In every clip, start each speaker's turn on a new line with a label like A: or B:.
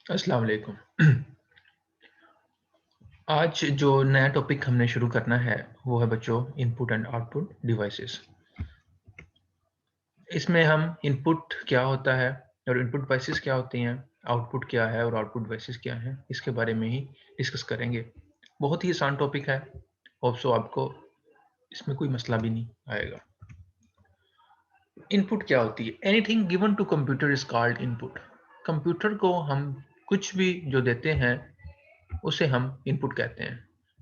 A: अस्सलाम वालेकुम। आज जो नया टॉपिक हमने शुरू करना है, वो है बच्चों इनपुट एंड आउटपुट डिवाइसेस। इसमें हम इनपुट क्या होता है और इनपुट डिवाइसेस क्या होती हैं, आउटपुट क्या है और आउटपुट डिवाइसेस क्या हैं, इसके बारे में ही डिस्कस करेंगे। बहुत ही आसान टॉपिक है, होप सो आपको इसमें कोई मसला भी नहीं आएगा। इनपुट क्या होती है? Anything given to computer is called input. Computer को हम कुछ भी जो देते हैं उसे हम इनपुट कहते हैं।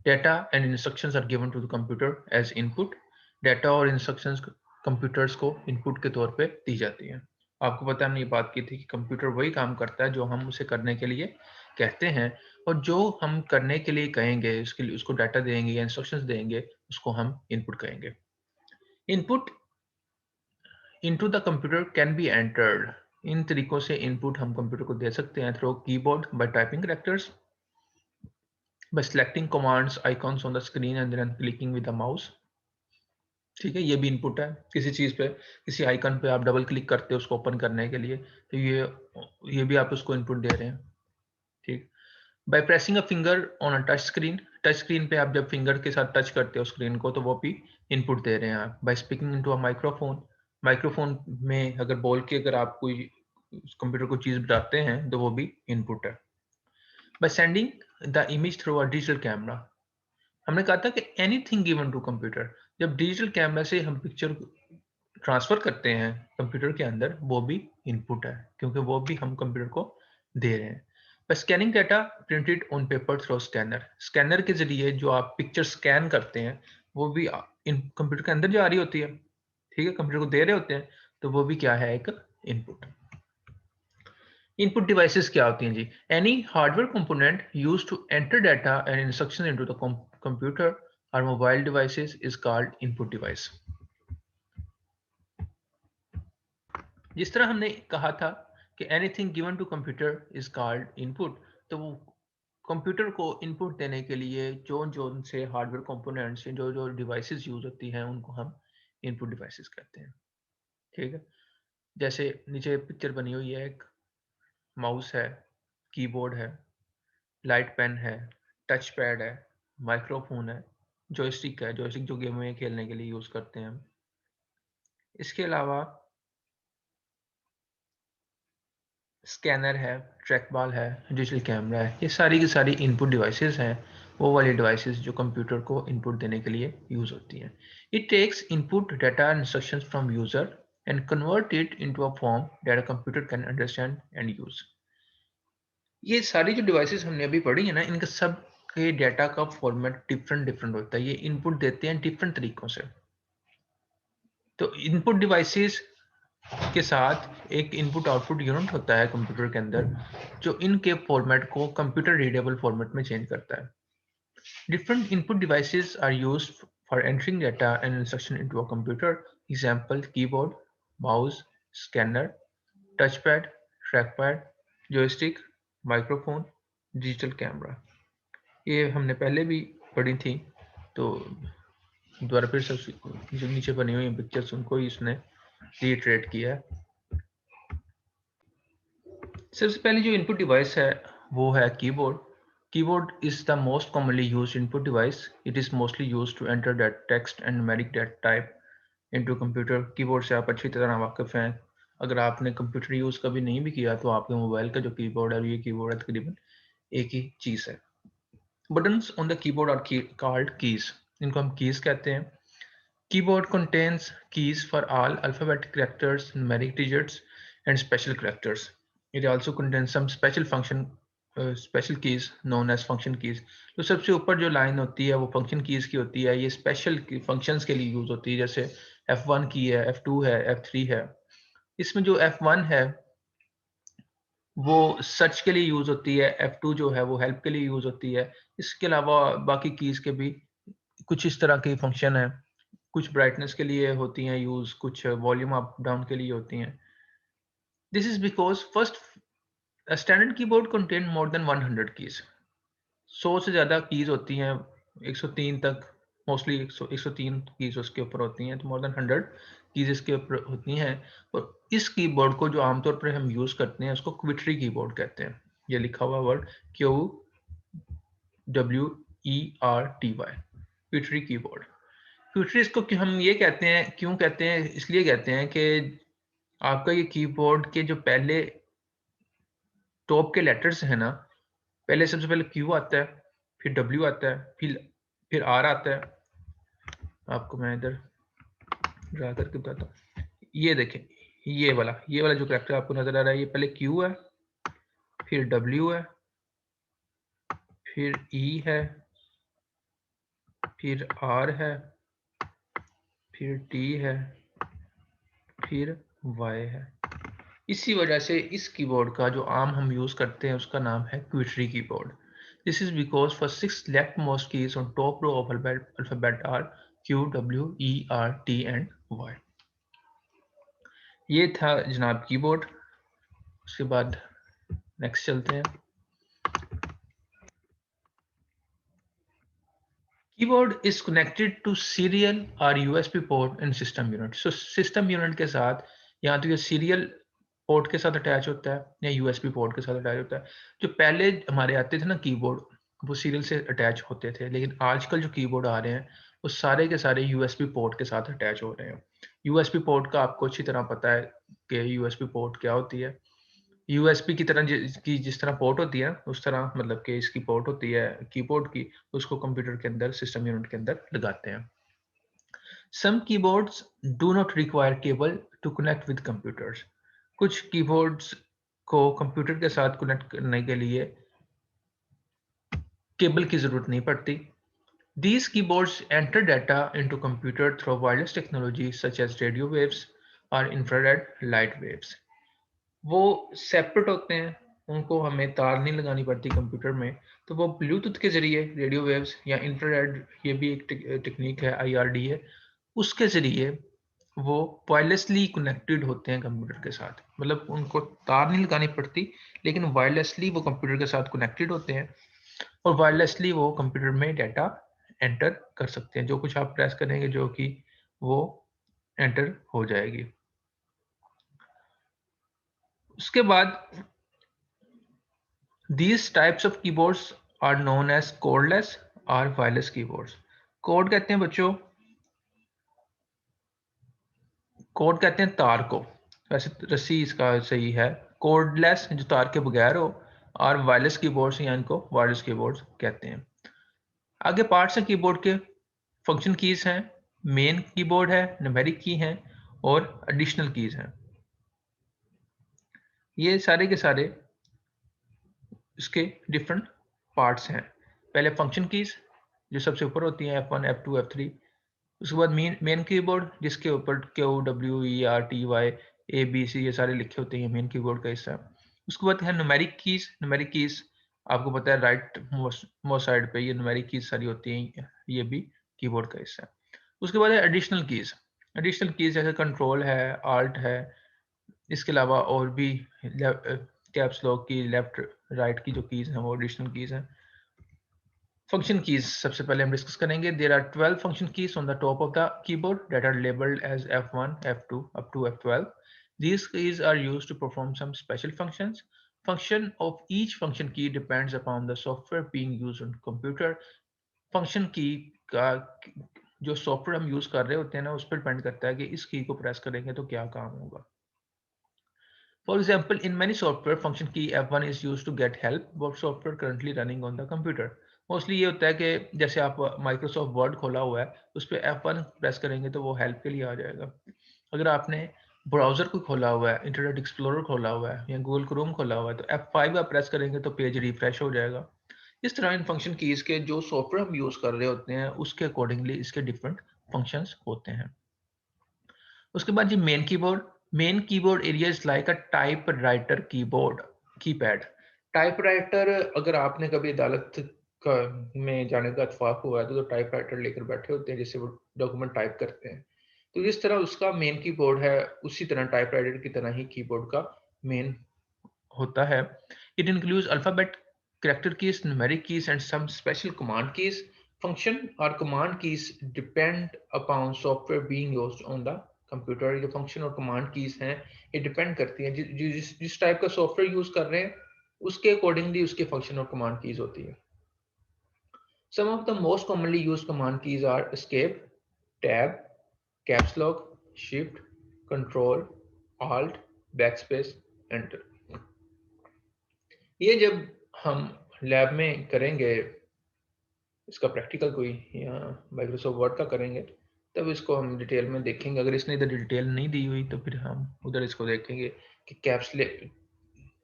A: Data and instructions are given to the computer as input. Data और इंस्ट्रक्शंस कंप्यूटर्स को इनपुट के तौर पे दी जाती हैं। आपको पता हमने ये बात की थी कि कंप्यूटर वही काम करता है जो हम उसे करने के लिए कहते हैं, और जो हम करने के लिए कहेंगे उसके लिए उसको डाटा देंगे या इंस्ट्रक्शंस देंगे, उसको हम इनपुट कहेंगे। Input into the computer can be entered. इन तरीकों से इनपुट हम कंप्यूटर को दे सकते हैं through keyboard by typing characters, by selecting commands icons on the screen and then clicking with the mouse। ठीक है, ये भी इनपुट है। किसी चीज़ पे, किसी आइकन पे आप डबल क्लिक करते हो उसको ओपन करने के लिए, तो ये भी आप उसको इनपुट दे रहे हैं। ठीक। By pressing a finger on a touch screen पे आप जब फिंगर के साथ टच करते हो स्क्रीन को, तो वो भी इनपुट दे रहे हैं आप। By speaking into a microphone, microphone में अगर बोल के अगर आप कोई कंप्यूटर को चीज़ बताते हैं तो वो भी इनपुट है। By sending the image through a digital camera, हमने कहा था कि एनीथिंग गिवन टू कंप्यूटर, जब डिजिटल कैमरा से हम पिक्चर ट्रांसफर करते हैं कंप्यूटर के अंदर, वो भी इनपुट है क्योंकि वो भी हम कंप्यूटर को दे रहे हैं। पर scanning data printed on paper through scanner, scanner के जरिए जो आप पिक्चर स्कैन करते हैं वो भी इन कंप्यूटर के अंदर जा रही होती है। ठीक है, कंप्यूटर को दे रहे होते हैं, तो वो भी क्या है, एक इनपुट। इनपुट डिवाइसेस क्या होती हैं जी? Any hardware component used to enter data and instruction into the computer और mobile devices is called input device. जिस तरह हमने कहा था कि anything given to computer is called input, तो वो कंप्यूटर को इनपुट देने के लिए जो जो उनसे हार्डवेयर कंपोनेंट्स, जो जो डिवाइसेस यूज होती हैं, उनको हम इनपुट डिवाइसेस कहते हैं। ठीक है, जैसे नीचे पिक्चर बनी हुई है, एक माउस है, कीबोर्ड है, लाइट पेन है, टच पैड है, माइक्रोफोन है, जॉयस्टिक है, जॉयस्टिक जो गेम में खेलने के लिए यूज़ करते हैं हम। इसके अलावा स्कैनर है, ट्रैक बॉल है, डिजिटल कैमरा है, ये सारी की सारी इनपुट डिवाइसेस हैं, वो वाली डिवाइसेस जो कंप्यूटर को इनपुट देने के लिए यूज़ होती हैं। It takes input data instructions from user and convert it into a form that a computer can understand and use. ये सारी जो डिवाइसेस हमने अभी पढ़ी है ना, इनका सब के डाटा का फॉर्मेट डिफरेंट डिफरेंट होता है। ये इनपुट देते हैं डिफरेंट तरीकों से। तो इनपुट डिवाइसेस के साथ एक इनपुट आउटपुट यूनिट होता है कंप्यूटर के अंदर, जो इनके फॉर्मेट को कंप्यूटर रीडेबल फॉर्मेट में चेंज करता है। Different input devices are used for entering data and instruction into a computer. Example keyboard, mouse, scanner, touch pad, track pad, joystick, microphone, digital camera. ये हमने पहले भी पढ़ी थी, तो दोबारा फिर से जो नीचे बनी हुई पिक्चर्स उनको ही इसने रिट्रेट किया है। सबसे पहले जो इनपुट डिवाइस है वो है keyboard. Keyboard is the most commonly used input device. It is mostly used to enter that text and numeric data type into computer. Keyboard से आप अच्छी तरह वाकिफ हैं। अगर आपने कंप्यूटर यूज कभी नहीं भी किया तो आपके मोबाइल का जो कीबोर्ड है, ये कीबोर्ड है, तकरीबन एक ही चीज है। Buttons on the keyboard are called keys, इनको हम कीज कहते हैं। Keyboard contains keys for all alphabetic characters, numeric digits, and special characters. It also contains some special keys known as function keys. तो सबसे ऊपर जो लाइन होती है वो फंक्शन कीज की होती है। ये स्पेशल फंक्शंस के लिए यूज होती है, जैसे F1 की है, F2 है, F3 है। इसमें जो F1 है वो सर्च के लिए यूज होती है, F2 जो है वो हेल्प के लिए यूज होती है। इसके अलावा बाकी कीज के भी कुछ इस तरह के फंक्शन है। कुछ ब्राइटनेस के लिए होती हैं यूज, कुछ वॉल्यूम अप डाउन के लिए होती हैं। This is because first standard keyboard contain more than 100 keys. 100 से ज़्यादा कीज होती हैं, 103 तक मोस्टली 103 कीज उसके ऊपर होती हैं, तो मोर देन 100 कीज इसके ऊपर होती हैं। और इस कीबोर्ड को जो आमतौर पर हम यूज़ करते हैं उसको क्विटरी कीबोर्ड कहते हैं, ये लिखा हुआ वर्ड QWERTY, क्यूटरी कीबोर्ड। क्यूटरी इसको हम ये कहते हैं, क्यों कहते हैं, इसलिए कहते हैं कि आपका ये कीबोर्ड के जो पहले टॉप के लेटर्स हैं ना, पहले सबसे पहले क्यू आता है, फिर डब्ल्यू आता है, फिर आर आता है। आपको मैं इधर ड्रा करके बताता हूँ। ये देखें, ये वाला जो कैरेक्टर आपको नजर आ रहा है, ये पहले क्यू है, फिर डब्ल्यू है, फिर ई है, फिर आर है, फिर टी है, फिर वाई है। इसी वजह से इस कीबोर्ड का जो आम हम यूज करते हैं उसका नाम है QWERTY keyboard. This is because for 6 left most keys on top row of alphabet are Q W E R T and Y. ये था जनाब कीबोर्ड। उसके बाद नेक्स्ट चलते हैं। Keyboard is connected to serial और USB port in system unit. So system unit के साथ या तो ये सीरियल पोर्ट के साथ अटैच होता है या यूएसबी पोर्ट के साथ अटैच होता है। जो पहले हमारे आते थे ना कीबोर्ड, वो सीरियल से अटैच होते थे, लेकिन आजकल जो कीबोर्ड आ रहे हैं वो सारे के सारे यूएसबी पोर्ट के साथ अटैच हो रहे हैं। यूएसबी पोर्ट का आपको अच्छी तरह पता है कि यूएसबी पोर्ट क्या होती है। यूएसबी की तरह जिस तरह पोर्ट होती है उस तरह मतलब कि इसकी पोर्ट होती है कीबोर्ड की, उसको कंप्यूटर के अंदर सिस्टम यूनिट के अंदर लगाते हैं। Some keyboards do not require cable to connect with computers. कुछ कीबोर्ड्स को कंप्यूटर के साथ कनेक्ट करने के लिए केबल की जरूरत नहीं पड़ती। These keyboards enter data into computer through wireless technology such as radio waves or infrared light waves. वो सेपरेट होते हैं, उनको हमें तार नहीं लगानी पड़ती कंप्यूटर में, तो वो ब्लूटूथ के जरिए रेडियो वेव्स या इंफ्रारेड, ये भी एक टेक्निक है, आईआरडी है, उसके जरिए वो वायरलेसली कनेक्टेड होते हैं कंप्यूटर के साथ। मतलब उनको तार नहीं लगानी पड़ती, लेकिन वायरलेसली वो कंप्यूटर के साथ कनेक्टेड होते हैं और वायरलेसली वो कंप्यूटर में डाटा एंटर कर सकते हैं। जो कुछ आप प्रेस करेंगे जो कि वो एंटर हो जाएगी। उसके बाद these types of keyboards are known as cordless और wireless keyboards। कोड कहते हैं बच्चों, कोड कहते हैं तार को, वैसे रस्सी इसका सही है। कोडलेस जो तार के बगैर हो, और वायरलेस कीबोर्ड्स या इनको वायरलेस कीबोर्ड्स कहते हैं। आगे पार्ट्स हैं कीबोर्ड के। फंक्शन कीज हैं, मेन कीबोर्ड है, न्यूमेरिक की हैं और एडिशनल कीज हैं। ये सारे के सारे इसके डिफरेंट पार्ट्स हैं। पहले फंक्शन कीज जो सबसे ऊपर होती हैं, F1 F2 F3। उसके बाद मेन कीबोर्ड जिसके ऊपर QWERTY ABC ये सारे लिखे होते हैं, मेन कीबोर्ड का हिस्सा। उसके बाद है न्यूमेरिक कीज। न्यूमेरिक कीज आपको पता है राइट मोस्ट साइड पे ये न्यूमेरिक कीज सारी होती हैं, ये भी कीबोर्ड का हिस्सा है। उसके बाद है एडिशनल कीज। एडिशनल कीज जैसे कंट्रोल है, आल्ट है, इसके अलावा और भी caps lock key, left right key जो कीज हैं वो एडिशनल कीज हैं। फंक्शन कीज सबसे पहले हम डिस्कस करेंगे। There are 12 function keys on the top of the keyboard that are labelled as F1 F2 up to F12. These keys are used to perform some special functions. Function of each function key depends upon the software being used on computer. Function की का जो software हम use कर रहे होते हैं ना, उस पर डिपेंड करता है कि इस की को प्रेस करेंगे तो क्या काम होगा। For example, in many software, function key F1 is used to get help what software currently running on the computer. Mostly ये होता है कि जैसे आप माइक्रोसॉफ्ट वर्ड खोला हुआ है, उस पर F1 प्रेस करेंगे तो वो हेल्प के लिए आ जाएगा। अगर आपने ब्राउजर को खोला हुआ है, इंटरनेट एक्सप्लोरर खोला हुआ है या गूगल क्रोम खोला हुआ है, तो F5 आप प्रेस करेंगे तो पेज रिफ्रेश हो जाएगा। इस तरह इन फंक्शन कीज के जो सॉफ्टवेयर हम यूज कर रहे होते हैं उसके अकॉर्डिंगली इसके डिफरेंट फंक्शंस होते हैं। उसके बाद जी main keyboard area is like a typewriter keyboard keypad. Typewriter, अगर आपने कभी अदालत में जाने का इत्तेफाक हुआ है तो टाइप राइटर लेकर बैठे होते हैं जिससे वो डॉक्यूमेंट टाइप करते हैं, तो जिस तरह उसका मेन कीबोर्ड है उसी तरह टाइप राइटर की तरह ही कीबोर्ड का मेन होता है। It includes alphabet, character keys, numeric keys and some special command keys. Function और command keys depend upon software being used on the computer. ये फंक्शन और कमांड कीज हैं, ये डिपेंड करती हैं जिस टाइप का सॉफ्टवेयर यूज कर रहे हैं उसके अकॉर्डिंगली उसके फंक्शन और कमांड कीज होती है। Some of the most commonly used command keys are escape, tab, caps lock, shift, control, alt, backspace, enter. ये जब हम लैब में करेंगे, इसका प्रैक्टिकल कोई या माइक्रोसॉफ्ट वर्ड का करेंगे, तब इसको हम डिटेल में देखेंगे। अगर इसने इधर डिटेल नहीं दी हुई तो फिर हम उधर इसको देखेंगे कि कैप्स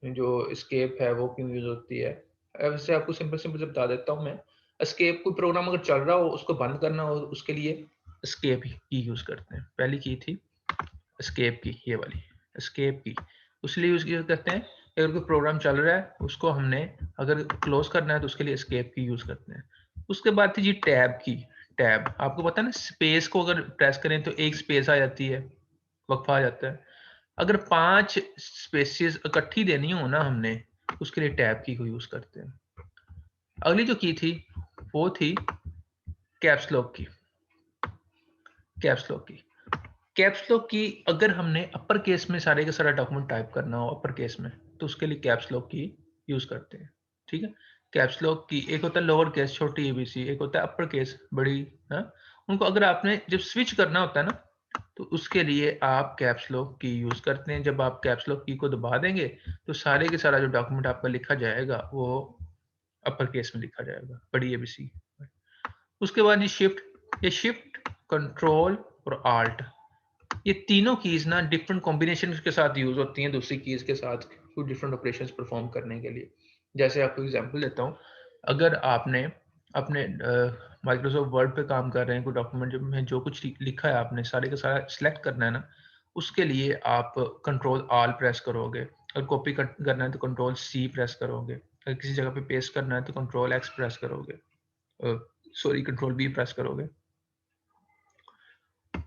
A: जो एस्केप है वो क्यों यूज होती है। वैसे आपको सिंपल सिंपल से बता देता हूँ मैं। एस्केप कोई प्रोग्राम अगर चल रहा हो, उसको बंद करना हो, उसके लिए एस्केप की यूज करते हैं। पहली की थी एस्केप की, ये वाली एस्केप की, उसलिए यूज करते हैं। अगर कोई प्रोग्राम चल रहा है, उसको हमने अगर क्लोज करना है तो उसके लिए एस्केप की यूज करते हैं। उसके बाद थी जी टैब की। टैब आपको पता है ना, स्पेस को अगर प्रेस करें तो एक स्पेस आ जाती है, वक्फा आ जाता है। अगर 5 स्पेसेस इकट्ठी देनी हो ना हमने, उसके लिए टैब की को यूज करते हैं। अगली जो की थी वो थी कैप्स लॉक की। कैप्स लॉक की, कैप्स लॉक की अगर हमने अपर केस में सारे का सारा डॉक्यूमेंट टाइप करना हो अपर केस में, तो उसके लिए कैप्स लॉक की यूज करते हैं। ठीक है, कैप्स लॉक की एक होता है लोअर केस छोटी एबीसी, एक होता है अपर केस बड़ी। हाँ, उनको अगर आपने जब स्विच करना होता है ना, तो उसके लिए आप कैप्स लॉक की यूज करते हैं। जब आप कैप्स लॉक की को दबा देंगे तो सारे के सारा जो डॉक्यूमेंट आपका लिखा जाएगा वो अपर केस में लिखा जाएगा, बड़ी एबीसी। उसके बाद ये शिफ्ट, ये शिफ्ट, कंट्रोल और आल्ट, ये तीनों कीज ना डिफरेंट कॉम्बिनेशन के साथ यूज होती हैं दूसरी कीज के साथ, कुछ डिफरेंट ऑपरेशंस परफॉर्म करने के लिए। जैसे आपको एग्जांपल देता हूँ, अगर आपने अपने माइक्रोसॉफ्ट वर्ड पे काम कर रहे हैं, कोई डॉक्यूमेंट में जो कुछ लिखा है आपने सारे का सारा सिलेक्ट करना है ना, उसके लिए आप कंट्रोल आल प्रेस करोगे। अगर कॉपी करना है तो कंट्रोल सी प्रेस करोगे। अगर किसी जगह पे पेस्ट करना है तो कंट्रोल एक्स प्रेस करोगे, सॉरी कंट्रोल बी प्रेस करोगे।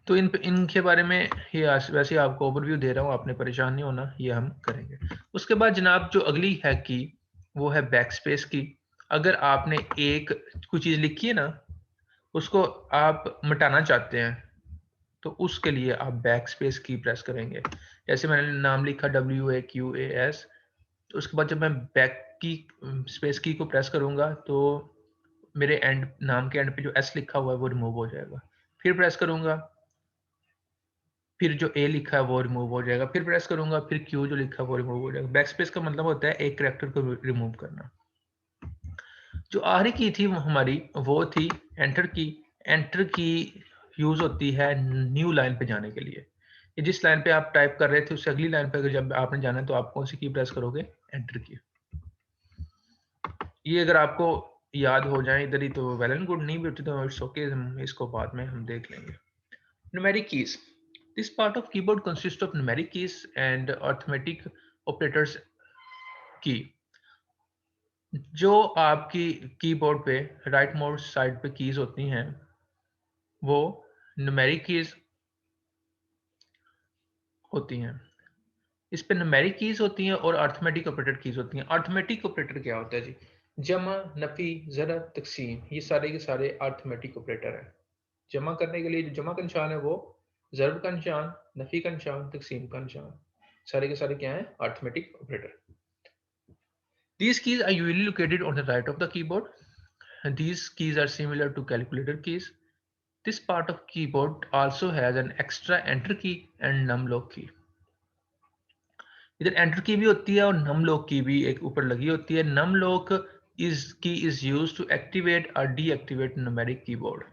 A: तो इनके बारे में ये वैसे आपको ओवरव्यू दे रहा हूँ, आपने परेशान नहीं होना, ये हम करेंगे। उसके बाद जनाब जो अगली है की, वो है बैक स्पेस की। अगर आपने एक कोई चीज़ लिखी है ना, उसको आप मिटाना चाहते हैं, तो उसके लिए आप बैक स्पेस की प्रेस करेंगे। जैसे मैंने नाम लिखा WAQAS, तो उसके बाद जब मैं बैक की स्पेस की को प्रेस करूंगा तो मेरे एंड नाम के एंड पे जो एस लिखा हुआ है वो रिमूव हो जाएगा। फिर प्रेस करूंगा, फिर जो ए लिखा है वो रिमूव हो जाएगा। फिर प्रेस करूंगा, फिर क्यू जो लिखा है वो रिमूव हो जाएगा। बैकस्पेस का मतलब होता है एक कैरेक्टर को रिमूव करना। जो आखिरी की थी हमारी वो थी एंटर की। एंटर की यूज होती है न्यू लाइन पे जाने के लिए। ये जिस लाइन पे आप टाइप कर रहे थे उससे अगली लाइन पे अगर जब आपने जाना है तो आप कौन सी की प्रेस करोगे? एंटर की। ये अगर आपको याद हो जाए इधर ही तो वेल एंड गुड, नहीं भी होती तो इट्स ओके, हम इसको बाद में हम देख लेंगे। Numeric keys. This part of keyboard consists of numeric keys and arithmetic operators की। जो आपकी कीबोर्ड पे राइट मोस्ट साइड पे कीज होती हैं वो न्यूमेरिक कीज होती हैं। इस पे न्यूमेरिक कीज होती हैं और अर्थमेटिक ऑपरेटर कीज होती हैं। अर्थमेटिक ऑपरेटर क्या होता है जी? जमा, नफी, ज़रब, तकसीम, ये सारे के सारे अर्थमेटिक ऑपरेटर हैं। जमा करने के लिए जो जमा का निशान है वो, ज़रब का निशान, नफी का निशान, तकसीम का निशान, सारे के सारे क्या हैं? Arithmetic operator. These keys are usually located on the right of the keyboard. And these keys are similar to calculator keys. This part of keyboard also has an extra enter key and num lock key. इधर enter की भी होती है और num lock की भी एक ऊपर लगी होती है। Num lock is used to activate और डीएक्टिवेट न्यूमेरिक कीबोर्ड।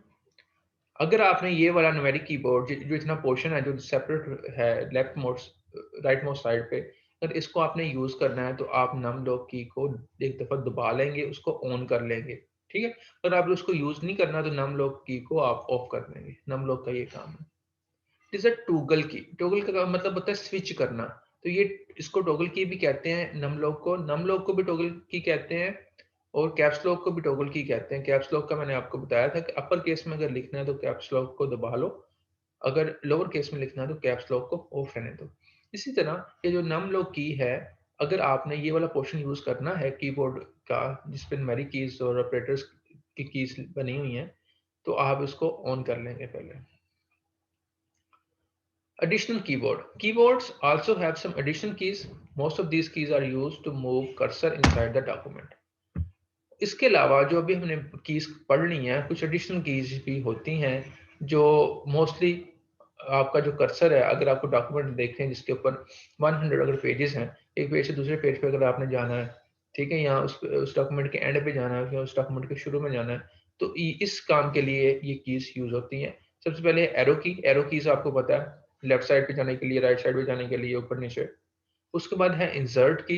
A: अगर आपने ये वाला न्यूमेरिक कीबोर्ड जो इतना पोर्शन है जो सेपरेट है left most right most side पे, अगर इसको आपने यूज करना है तो आप नम लॉक की को एक दफा दबा लेंगे, उसको ऑन कर लेंगे। ठीक है, अगर आप उसको यूज नहीं करना तो नम लॉक की को आप ऑफ कर देंगे। नम लॉक का ये काम है। इट इज अ टॉगल की। टॉगल का मतलब होता है स्विच करना। तो ये इसको टॉगल की भी कहते हैं, नम लॉक को। नम लॉक को भी टॉगल की कहते हैं और कैप्स लॉक को भी टॉगल की कहते हैं। कैप्स लॉक का मैंने आपको बताया था कि अपर केस में अगर लिखना है तो कैप्स लॉक को दबा लो, अगर लोअर केस में लिखना है तो कैप्स लॉक को ऑफ रहने दो। इसी तरह ये जो नम लॉक की है, अगर आपने ये वाला पोर्शन यूज करना है कीबोर्ड का जिस पे न्यूमेरिक कीज और ऑपरेटर्स की कीज बनी हुई हैं, तो आप इसको ऑन कर लेंगे पहले। Additional keyboard. Keyboards also have some additional keys. Most of these keys are used to move cursor inside the document. इसके अलावा जो अभी हमने कीज पढ़ ली हैं, कुछ एडिशनल कीज भी होती हैं जो मोस्टली आपका जो कर्सर है, अगर आपको डॉक्यूमेंट देखें जिसके ऊपर 100 अगर पेजेस हैं, एक पेज से दूसरे पेज पे अगर आपने जाना है, ठीक है, यहाँ उस डॉक्यूमेंट के एंड पे जाना है या उस डॉक्यूमेंट के शुरू में जाना है, तो इस काम के लिए ये कीज यूज होती हैं। सबसे पहले एरो कीज आपको पता है, लेफ्ट साइड पे जाने के लिए, राइट साइड पे जाने के लिए, ऊपर नीचे। उसके बाद है इंसर्ट की।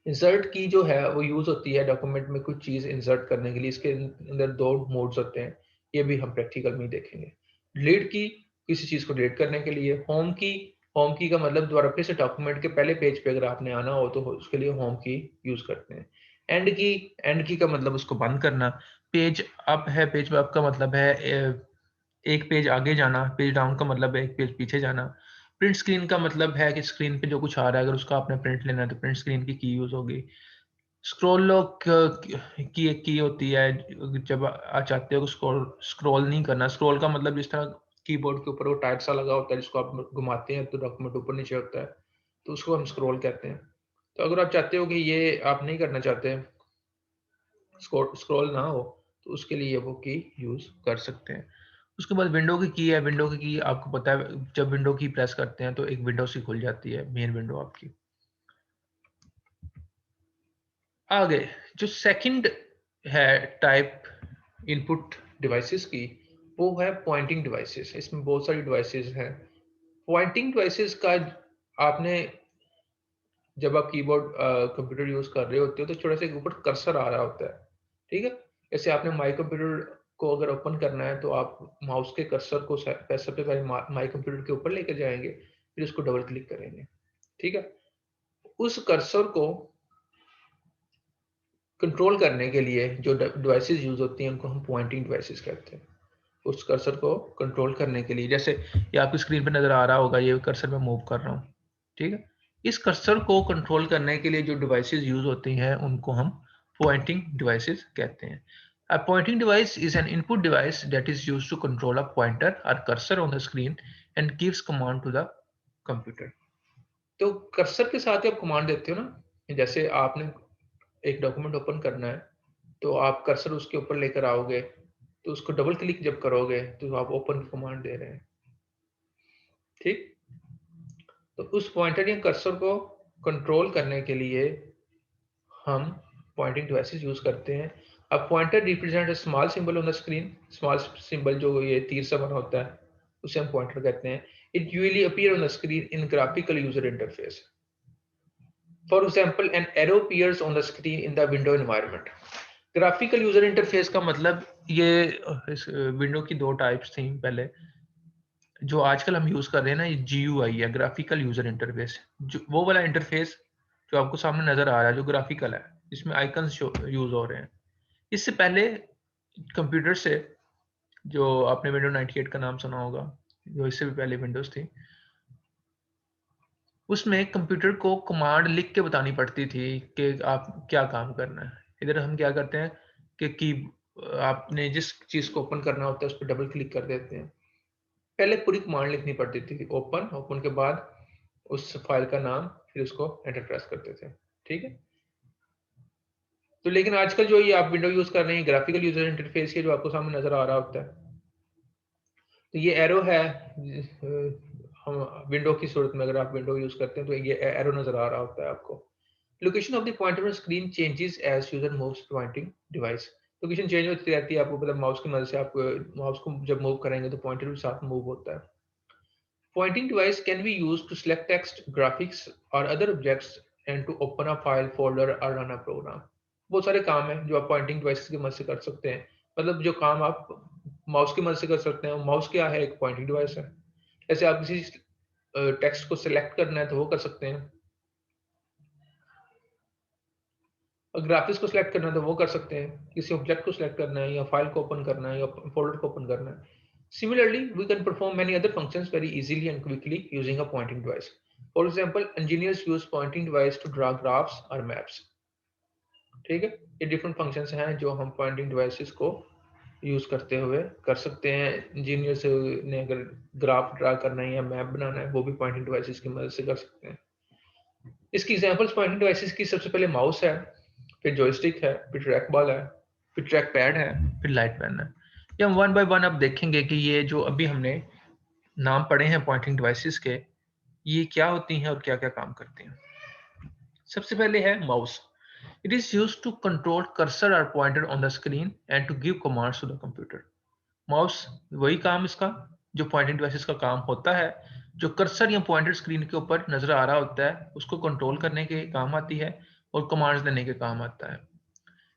A: इंसर्ट की जो है वो यूज होती है डॉक्यूमेंट में कुछ चीज इंसर्ट करने के लिए। इसके अंदर दो मोड्स होते हैं, ये भी हम प्रैक्टिकल में ही देखेंगे। डिलीट की, किसी चीज को डिलीट करने के लिए। होम की का मतलब दोबारा फिर से डॉक्यूमेंट के पहले पेज पे अगर आपने आना हो तो उसके लिए होम की यूज करते हैं। एंड की का मतलब उसको बंद करना। पेज अप है, पेज अप का मतलब है एक पेज आगे जाना। पेज डाउन का मतलब है एक पेज पीछे जाना। प्रिंट स्क्रीन का मतलब है कि स्क्रीन पे जो कुछ आ रहा है, अगर उसका आपने प्रिंट लेना है तो प्रिंट स्क्रीन की यूज होगी। स्क्रॉल लॉक की एक की होती है, जब आप चाहते हो स्क्रॉल स्क्रॉल नहीं करना। स्क्रॉल का मतलब जिस तरह कीबोर्ड के ऊपर वो टाइप सा लगा होता है जिसको आप घुमाते हैं तो डॉक्यूमेंट ऊपर नीचे होता है, तो उसको हम स्क्रॉल कहते हैं। तो अगर आप चाहते हो कि ये आप नहीं करना चाहते, स्क्रॉल ना हो, तो उसके लिए वो की यूज कर सकते हैं। उसके बाद विंडो की है। विंडो की आपको पता है, जब विंडो की प्रेस करते हैं तो एक विंडो सी खुल जाती है, मेन विंडो आपकी। आगे जो सेकंड है टाइप इनपुट डिवाइसेस की, वो है पॉइंटिंग डिवाइसेस। इसमें बहुत सारी डिवाइसेस हैं। पॉइंटिंग डिवाइसेस का आपने, जब आप कीबोर्ड कंप्यूटर यूज कर रहे होते हो तो थोड़ा सा ऊपर कर्सर आ रहा होता है, ठीक है। जैसे आपने माई कंप्यूटर को अगर ओपन करना है तो आप माउस के कर्सर को सबसे पहले माई कंप्यूटर के ऊपर लेकर जाएंगे, फिर उसको डबल क्लिक करेंगे, ठीक है। उस कर्सर को कंट्रोल करने के लिए जो डिवाइसेस यूज होती हैं उनको हम पॉइंटिंग डिवाइसेस कहते हैं। उस कर्सर को कंट्रोल करने के लिए, जैसे ये आपकी स्क्रीन पर नजर आ रहा होगा, ये कर्सर मैं मूव कर रहा हूँ, ठीक है। इस कर्सर को कंट्रोल करने के लिए जो डिवाइसेस यूज होती हैं उनको हम पॉइंटिंग डिवाइसेस कहते हैं। A pointing device is an input device that is used to control a pointer or cursor on the screen and gives command to the computer. तो कर्सर के साथ ही आप कमांड देते हो ना, जैसे आपने एक डॉक्यूमेंट ओपन करना है तो आप कर्सर उसके ऊपर लेकर आओगे, तो उसको डबल क्लिक जब करोगे तो आप ओपन की कमांड दे रहे हैं, ठीक। तो उस पॉइंटर या कर्सर को कंट्रोल करने के लिए हम पॉइंटिंग डिवाइसेस यूज करते हैं। अब pointer represent a small symbol on the screen. Small symbol जो ये तीर सा बना होता है उसे हम पॉइंटर कहते हैं। It usually appear on the screen in graphical user interface. For example an arrow appears on the screen in the window environment. Graphical user interface का मतलब ये विंडो की दो टाइप्स थी पहले। जो आजकल हम यूज कर रहे हैं ना, ये GUI है, ग्राफिकल यूजर इंटरफेस। जो वो वाला इंटरफेस जो आपको सामने नजर आ रहा है जो ग्राफिकल है, इसमें आइकन्स यूज हो रहे हैं। इससे पहले कंप्यूटर से, जो आपने विंडो 98 का नाम सुना होगा, जो इससे भी पहले विंडोज थी, उसमें कंप्यूटर को कमांड लिख के बतानी पड़ती थी कि आप क्या काम करना है। इधर हम क्या करते हैं कि आपने जिस चीज को ओपन करना होता है उस पर डबल क्लिक कर देते हैं। पहले पूरी कमांड लिखनी पड़ती थी, ओपन के बाद उस फाइल का नाम, फिर उसको एंटर प्रेस करते थे, ठीक है। तो लेकिन आजकल जो ये आप विंडो यूज कर रहे हैं, ग्राफिकल यूजर इंटरफेस है जो आपको सामने नजर आ रहा होता है, तो ये एरो है। हम विंडो की सूरत में अगर आप विंडो यूज करते हैं तो ये एरो नजर आ रहा होता है आपको। Location of the pointer on screen changes as user moves pointing device. Location change होती रहती है, आपको मतलब माउस की मदद से आप माउस को जब मूव करेंगे तो पॉइंटर भी साथ मूव होता है। Pointing device can be used to select text, graphics or other objects and to open a file, folder or run a program. बहुत सारे काम हैं जो आप पॉइंटिंग डिवाइसेस की मदद से कर सकते हैं। मतलब जो काम आप माउस की मदद से कर सकते हैं, माउस क्या है, एक पॉइंटिंग डिवाइस है। जैसे आप किसी टेक्स्ट को सिलेक्ट करना है तो वो कर सकते हैं, और ग्राफिक्स को सिलेक्ट करना है तो वो कर सकते हैं, किसी ऑब्जेक्ट को सिलेक्ट करना है या फाइल को ओपन करना है या फोल्डर को ओपन करना है। Similarly, we can perform many other functions very easily and quickly using a pointing device. For example, engineers use pointing device to draw graphs or maps. ठीक है, ये different functions हैं जो हम pointing devices को use करते हुए कर सकते हैं। इंजीनियर्स ने अगर ग्राफ ड्रा करना है या मैप बनाना है वो भी पॉइंटिंग डिवाइसेस की मदद से कर सकते हैं। इसकी एग्जांपल्स पॉइंटिंग डिवाइसेस की सबसे पहले माउस है, फिर जॉयस्टिक है, फिर ट्रैक बॉल है, फिर ट्रैक पैड है, फिर लाइट पेन है। ये हम वन बाय वन अब देखेंगे कि ये जो अभी हमने नाम पढ़े हैं पॉइंटिंग डिवाइसेस के, ये क्या होती हैं और क्या क्या काम करती हैं। सबसे पहले है mouse. It is used to control cursor और pointer on the screen and to give commands to the computer. Mouse वही काम इसका जो पॉइंटिंग डिवाइसेस का काम होता है, जो कर्सर या पॉइंटर स्क्रीन के ऊपर नजर आ रहा होता है उसको कंट्रोल करने के काम आती है और कमांड्स देने के काम आता है।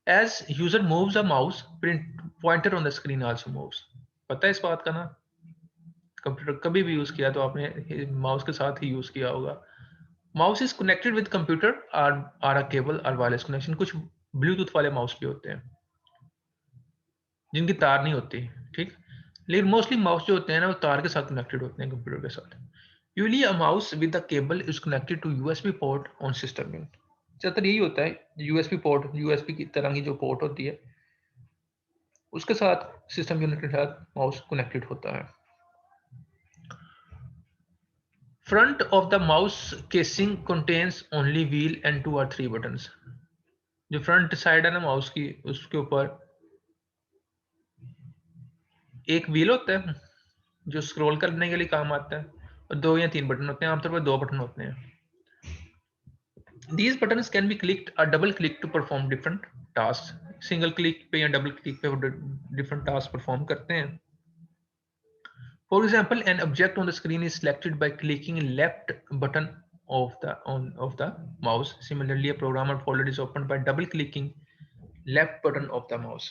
A: As user moves a mouse, pointer on the screen also moves. पता है इस बात का ना? कंप्यूटर कभी भी यूज किया तो आपने माउस के साथ ही यूज किया होगा। Mouse is connected with computer or a cable और वायरलेस कनेक्शन। कुछ ब्लूटूथ वाले माउस भी होते हैं जिनकी तार नहीं होती, ठीक। लेकिन मोस्टली माउस जो होते हैं ना वो तार के साथ कनेक्टेड होते हैं कंप्यूटर के साथ। Usually a mouse with the cable is connected to USB port on system unit. ज्यादातर यही होता है, यूएसबी पोर्ट, यूएसबी की तरह की जो पोर्ट होती है उसके साथ सिस्टम यूनिट के साथ माउस कनेक्टेड होता है। Front of the mouse casing contains only wheel and 2 और 3 बटन्स। जो फ्रंट साइड है ना माउस की, उसके ऊपर एक व्हील होता है जो स्क्रॉल करने के लिए काम आता है और 2 या 3 बटन होते हैं, आमतौर पर 2 बटन होते हैं। These buttons can be clicked or double clicked to perform different tasks. Single click पे या डबल क्लिक पे वो डिफरेंट टास्क परफॉर्म करते हैं। For example, an object on the screen is selected by clicking left button of the mouse. Similarly, a program or folder is opened by double clicking left button of the mouse.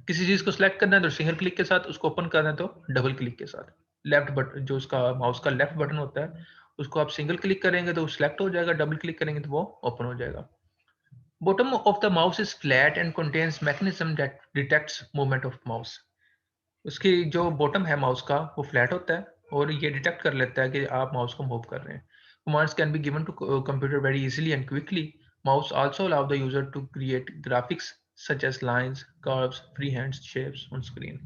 A: किसी चीज को select करना है तो single click के साथ, उसको open करना है तो डबल क्लिक के साथ। लेफ्ट बटन जो उसका माउस का लेफ्ट बटन होता है उसको आप सिंगल क्लिक करेंगे तो वो सिलेक्ट हो जाएगा, डबल क्लिक करेंगे तो वो ओपन हो जाएगा। Bottom of the mouse is flat and contains mechanism that detects movement of mouse. उसकी जो बॉटम है माउस का वो फ्लैट होता है और ये डिटेक्ट कर लेता है कि आप माउस को मूव कर रहे हैं। Commands can be given to computer very easily and quickly. Mouse also allow the user to create graphics such as lines, curves, freehand shapes on screen.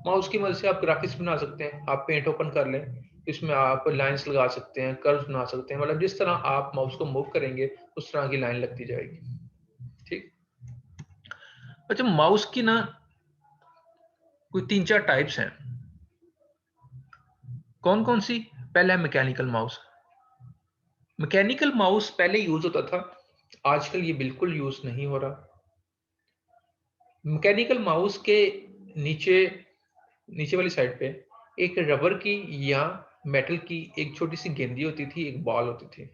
A: Mouse की मदद से आप ग्राफिक्स बना सकते हैं। आप पेंट ओपन कर लें, इसमें आप लाइंस लगा सकते हैं, कर्व्स बना सकते हैं, मतलब जिस तरह आप माउस को मूव करेंगे उस तरह की लाइन लगती जाएगी, ठीक। अच्छा, माउस की ना कोई 3-4 टाइप्स हैं। कौन कौन सी? पहला है मैकेनिकल माउस। मैकेनिकल माउस पहले यूज होता था, आजकल ये बिल्कुल यूज नहीं हो रहा। मैकेनिकल माउस के नीचे नीचे वाली साइड पे एक रबर की या मेटल की एक छोटी सी गेंदी होती थी, एक बॉल होती थी।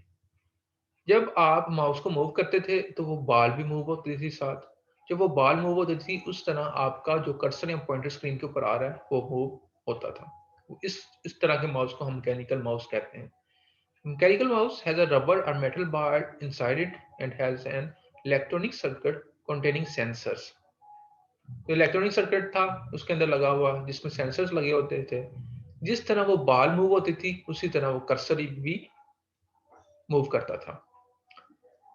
A: जब आप माउस को मूव करते थे तो वो बॉल भी मूव होती थी साथ। जब वो बॉल मूव होती थी उस तरह आपका जो कर्सर या पॉइंटर स्क्रीन के ऊपर आ रहा है वो मूव होता था। इस तरह के माउस को हम मैकेनिकल माउस कहते हैं। Mechanical mouse has a rubber or metal bar inside it and has an electronic circuit containing sensors. तो इलेक्ट्रॉनिक सर्किट था उसके अंदर लगा हुआ जिसमें सेंसर्स लगे होते थे। जिस तरह वो बॉल मूव होती थी उसी तरह वो कर्सर भी मूव करता था।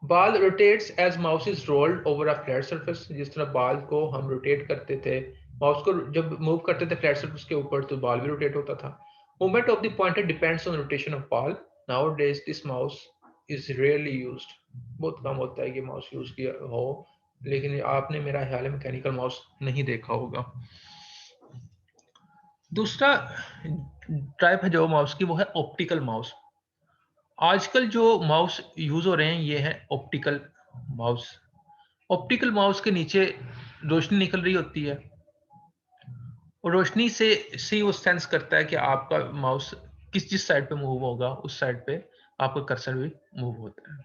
A: Ball rotates as mouse is rolled over a flat surface. जिस तरह बॉल को हम रोटेट करते थे, माउस को जब मूव करते थे फ्लैट सरफेस के ऊपर तो बॉल भी रोटेट होता था। Movement of the pointer depends on rotation of ball. Nowadays this mouse is rarely used. बहुत कम होता है कि माउस यूज किया हो, लेकिन आपने मेरा ख्याल है मैकेनिकल माउस नहीं देखा होगा। दूसरा टाइप है जो माउस की वो है ऑप्टिकल माउस। आजकल जो माउस यूज हो रहे हैं ये है ऑप्टिकल माउस। ऑप्टिकल माउस के नीचे रोशनी निकल रही होती है और रोशनी से वो सेंस करता है कि आपका माउस जिस साइड पे मूव होगा उस साइड पे आपका कर्सर भी मूव होता है।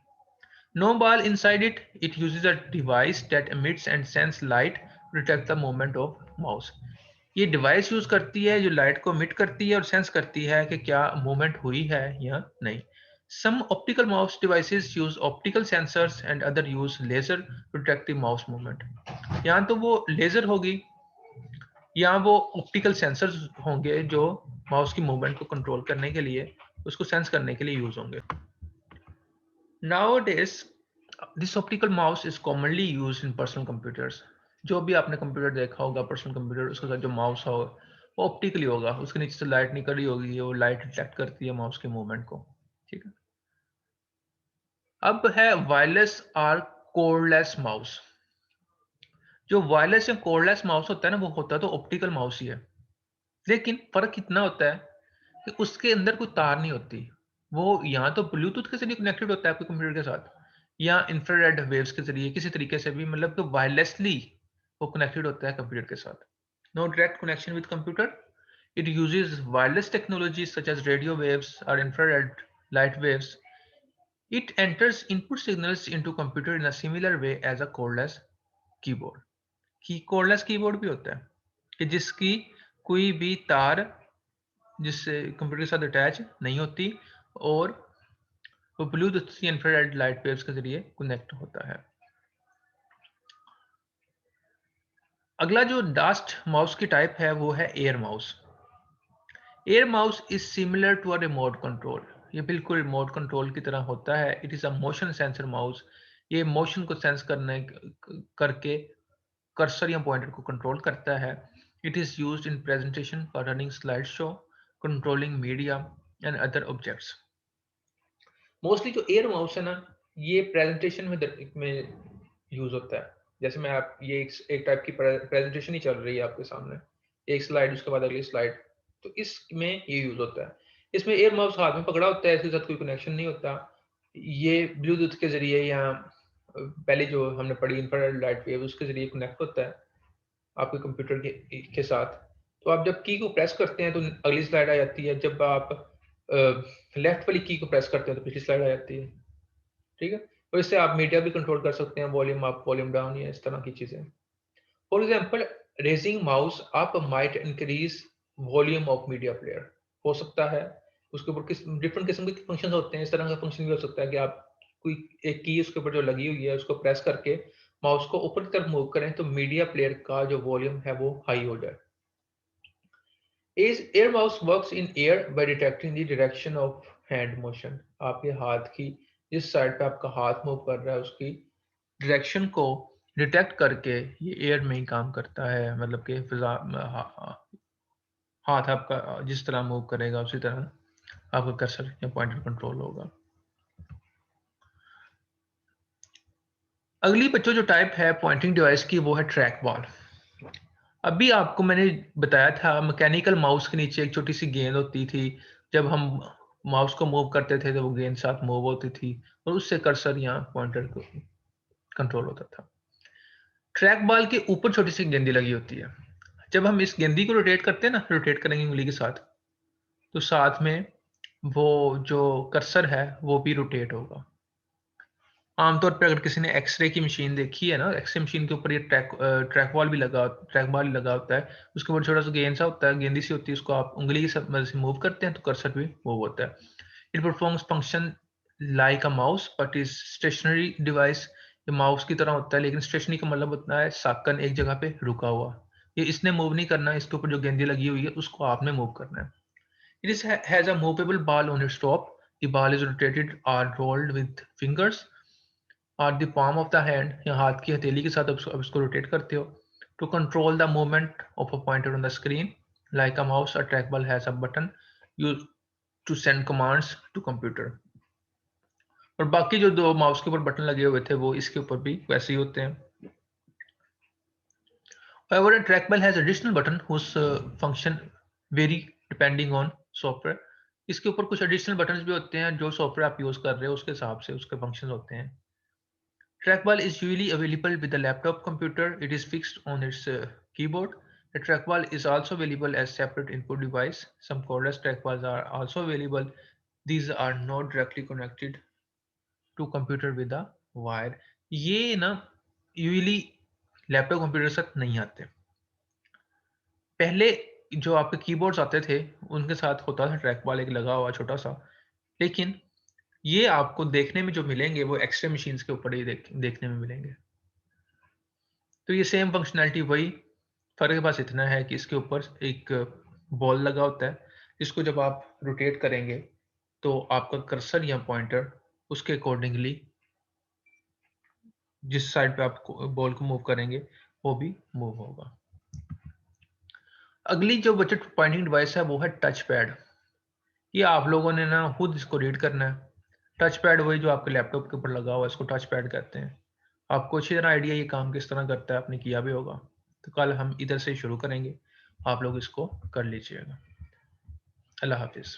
A: No ball inside it, it uses a device that emits and sense light to detect the movement of mouse. ये डिवाइस यूज करती है जो लाइट को एमिट करती है और सेंस करती है कि क्या मूवमेंट हुई है या नहीं। Some optical mouse devices use optical sensors and other use laser to detect the mouse movement. यहाँ तो वो लेजर होगी या वो ऑप्टिकल सेंसर्स होंगे जो माउस की मूवमेंट को कंट्रोल करने के लिए, उसको सेंस करने के लिए यूज होंगे। Nowadays, this optical mouse is commonly used in personal computers. जो भी आपने कंप्यूटर देखा होगा, पर्सनल कंप्यूटर, उसके साथ जो माउस हो वो ऑप्टिकली होगा, उसके नीचे से लाइट निकल रही होगी, वो लाइट डिटेक्ट करती है माउस के मूवमेंट को। ठीक है। अब है वायरलेस और कोर्डलेस माउस। जो वायरलेस या कोर्डलेस माउस होता है ना, वो होता तो ऑप्टिकल माउस ही है, लेकिन फर्क इतना होता है कि उसके अंदर कोई तार नहीं होती। वो या तो ब्लूटूथ के जरिए कनेक्टेड होता है आपके कंप्यूटर के साथ, या इंफ्रारेड वेव्स के जरिए किसी तरीके से भी, मतलब कि वायरलेसली वो कनेक्टेड होता है कंप्यूटर के साथ। No direct connection with computer, it uses wireless technologies such as radio waves or infrared light waves. It enters input signals into computer in a similar way as a cordless keyboard. Cordless keyboard भी होता है कि जिसकी कोई भी तार जिससे computer के साथ अटैच नहीं होती, और वो ब्लूटूथ इंफ्रारेड लाइट वेव्स के जरिए कनेक्ट होता है। अगला जो लास्ट माउस की टाइप है वो है air mouse. Air mouse is similar to a remote control. ये बिल्कुल रिमोट कंट्रोल की तरह होता है। It is a motion sensor mouse. ये मोशन को सेंस करके कर्सर या पॉइंटर को कंट्रोल करता है। It is used in presentation for running slide show, controlling media and other objects. Mostly जो एयर माउस है ना, ये प्रेजेंटेशन में यूज होता है। जैसे मैं आप ये एक टाइप की प्रेजेंटेशन ही चल रही है आपके सामने, एक स्लाइड उसके बाद अगली स्लाइड, तो इसमें ये यूज होता है। इसमें एयर माउस हाथ में पकड़ा होता है, इसके साथ कोई कनेक्शन नहीं होता। ये ब्लूटूथ के जरिए या पहले जो हमने पढ़ी इंफ्रारेड लाइट वेव, उसके जरिए कनेक्ट होता है आपके कंप्यूटर के साथ। तो आप जब की को प्रेस करते हैं तो अगली स्लाइड आ जाती है, जब आप लेफ्ट वाली की को प्रेस करते हैं तो पिछली स्लाइड आ जाती है। ठीक है। तो इससे आप मीडिया भी कंट्रोल कर सकते हैं, वॉल्यूम अप वॉल्यूम डाउन या इस तरह की चीजें। For example, raising mouse up might increase volume of media player. हो सकता है उसके ऊपर किस डिफरेंट किस्म के फंक्शन होते हैं। इस तरह का फंक्शन भी हो सकता है कि आप कोई एक की उसके ऊपर जो लगी हुई है उसको प्रेस करके माउस को ऊपर की तरफ मूव करें तो मीडिया प्लेयर का जो वॉल्यूम है वो हाई हो जाए। Air mouse works in air by detecting the direction of hand motion. आपके हाथ की जिस साइड पे आपका हाथ मूव कर रहा है उसकी डायरेक्शन को डिटेक्ट करके ये एयर में ही काम करता है। मतलब कि फिजा हाथ आपका जिस तरह मूव करेगा उसी तरह आपका कर्सर या पॉइंटर कंट्रोल होगा। अगली बच्चों जो टाइप है पॉइंटिंग डिवाइस की वो है ट्रैक बॉल। अभी आपको मैंने बताया था मैकेनिकल माउस के नीचे एक छोटी सी गेंद होती थी। जब हम माउस को मूव करते थे तो वो गेंद साथ मूव होती थी और उससे कर्सर या पॉइंटर को कंट्रोल होता था। ट्रैक बॉल के ऊपर छोटी सी गेंदी लगी होती है। जब हम इस गेंदी को रोटेट करते हैं ना, रोटेट करेंगे उंगली के साथ, तो साथ में वो जो कर्सर है वो भी रोटेट होगा। आमतौर पे अगर किसी ने एक्सरे की मशीन देखी है ना, एक्सरे मशीन के ऊपर ये ट्रैक बॉल भी ट्रैक बॉल लगा होता है। उसके ऊपर छोटा सा गेंद सा होता है, गेंदी सी होती है, उसको आप उंगली की मदद से मूव करते हैं तो कर्सर भी मूव होता है। It performs function like a mouse but is stationary device. ये माउस की तरह होता है, लेकिन स्टेशनरी का मतलब होता है साकन एक जगह पे रुका हुआ। ये इसने मूव नहीं करना, इसके ऊपर जो गेंदी लगी हुई है उसको आपने मूव करना है। It is has a movable ball on its top. The ball is rotated और रोल्ड विद फिंगर्स और the palm of the hand, या हाथ की हथेली के साथ अब इसको रोटेट करते हो to control the movement of a pointer on the screen. Like a mouse, a track ball has a button use to send commands to computer. और बाकी जो दो माउस के ऊपर बटन लगे हुए थे वो इसके ऊपर भी वैसे ही होते हैं। However, a trackball has additional button whose function vary depending on software. इसके ऊपर कुछ एडिशनल बटन्स भी होते हैं जो सॉफ्टवेयर आप यूज कर रहे हो उसके हिसाब से उसके फंक्शंस होते हैं। Trackball is usually available with a laptop computer. It is fixed on its keyboard. The trackball is also available as separate input device. Some cordless trackballs are also available. These are not directly connected to computer with a wire. ये ना usually laptop computer के साथ नहीं आते। पहले जो आपके keyboards आते थे उनके साथ होता था ट्रैक बॉल एक लगा हुआ छोटा सा, लेकिन ये आपको देखने में जो मिलेंगे वो एक्सरे मशीन्स के ऊपर ही देखने में मिलेंगे। तो ये सेम फंक्शनैलिटी वही, फ़र्क बस इतना है कि इसके ऊपर एक बॉल लगा होता है, जिसको जब आप रोटेट करेंगे तो आपका कर्सर या पॉइंटर उसके अकॉर्डिंगली जिस साइड पे आप बॉल को मूव करेंगे वो भी मूव होगा। अगली जो बजट पॉइंटिंग डिवाइस है वो है टच पैड। ये आप लोगों ने ना खुद इसको रीड करना है। टच पैड वही जो आपके लैपटॉप के ऊपर लगा हुआ है, इसको टच पैड कहते हैं। आपको अच्छी तरह आइडिया ये काम किस तरह करता है, आपने किया भी होगा। तो कल हम इधर से शुरू करेंगे, आप लोग इसको कर लीजिएगा। अल्लाह हाफिज़।